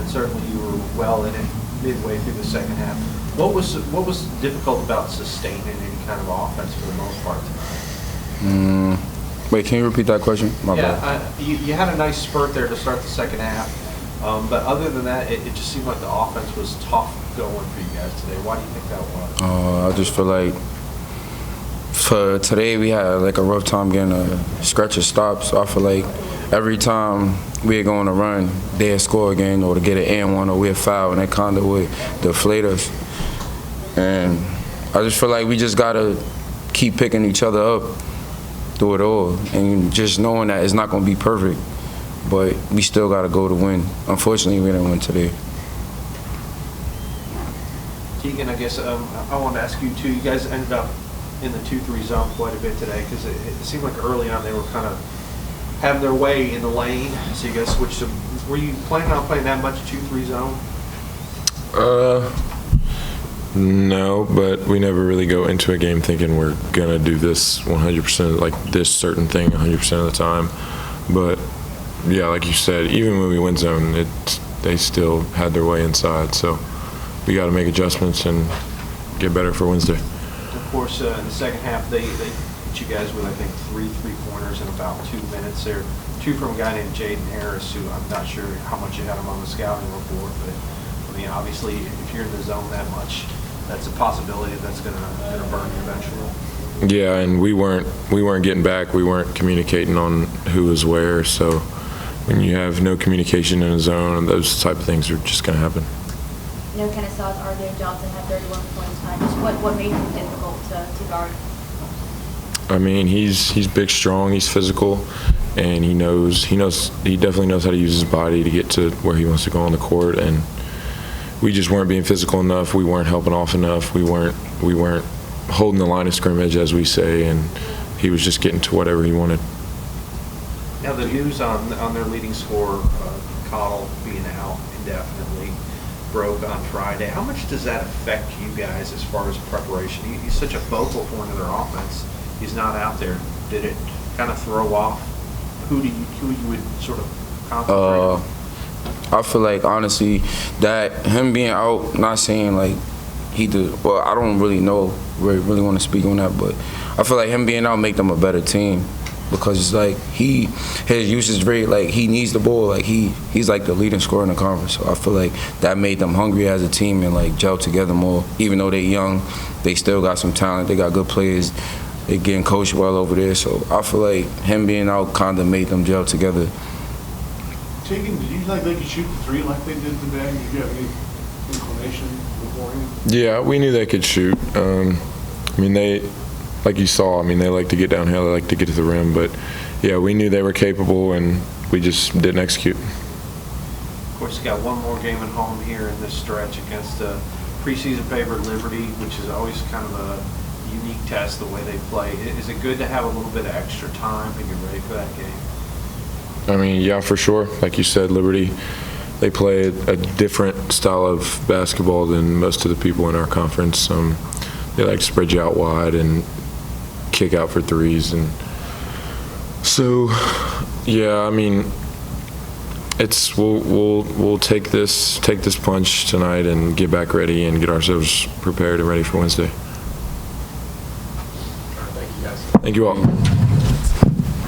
and certainly you were well in it midway through the second half. What was difficult about sustaining any kind of offense for the most part tonight? Wait, can you repeat that question? My bad. You had a nice spurt there to start the second half, but other than that, it just seemed like the offense was tough going for you guys today. Why do you think that was? I just feel like for today we had like a rough time getting a stretch of stops. So I feel like every time we're going to run, they'd score again or to get an and one or we'd foul, and that kind of would deflate us. And I just feel like we just got to keep picking each other up through it all and just knowing that it's not going to be perfect, but we still got to go to win. Unfortunately, we didn't win today. Teagan, I guess I wanted to ask you too. You guys ended up in the 2-3 zone quite a bit today because it seemed like early on they were kind of having their way in the lane. So you guys switched to. Were you planning on playing that much 2-3 zone? No, but we never really go into a game thinking we're gonna do this 100%, like this certain thing 100% of the time. But yeah, like you said, even when we went zone, they still had their way inside. So we got to make adjustments and get better for Wednesday. Of course, in the second half, they hit you guys with, I think, 3 3-pointers in about 2 minutes there. 2 from a guy named Jaden Harris, who I'm not sure how much you had him on the scouting report, but I mean, obviously, if you're in the zone that much, that's a possibility that's gonna burn you eventually. Yeah, and we weren't getting back. We weren't communicating on who was where. So when you have no communication in a zone, those type of things are just gonna happen. You know, Kennesaw's RJ Johnson had 31 points tonight. Just what made him difficult to guard? I mean, he's big, strong, he's physical, and he definitely knows how to use his body to get to where he wants to go on the court. And we just weren't being physical enough. We weren't helping off enough. We weren't holding the line of scrimmage, as we say, and he was just getting to whatever he wanted. Now the news on their leading scorer, Cottle, being out indefinitely, broke on Friday. How much does that affect you guys as far as preparation? He's such a focal point of their offense. He's not out there. Did it kind of throw off who you would sort of concentrate? I feel like honestly that him being out, not saying like he did. Well, I don't really know. Really want to speak on that, but I feel like him being out make them a better team. Because it's like his usage rate, like he needs the ball, like he's like the leading scorer in the conference. So I feel like that made them hungry as a team and like gel together more. Even though they're young, they still got some talent. They got good players. They getting coached well over there. So I feel like him being out kind of made them gel together. Teagan, did you think they could shoot the 3 like they did today? Did you have any inclination beforehand? Yeah, we knew they could shoot. I mean, like you saw, I mean, they like to get downhill, they like to get to the rim, but yeah, we knew they were capable and we just didn't execute. Of course, you got one more game at home here in this stretch against a preseason favorite Liberty, which is always kind of a unique test the way they play. Is it good to have a little bit of extra time to get ready for that game? I mean, yeah, for sure. Like you said, Liberty, they play a different style of basketball than most of the people in our conference. They like to spread you out wide and kick out for threes, and so yeah, I mean, we'll take this punch tonight and get back ready and get ourselves prepared and ready for Wednesday. Thank you guys. Thank you all.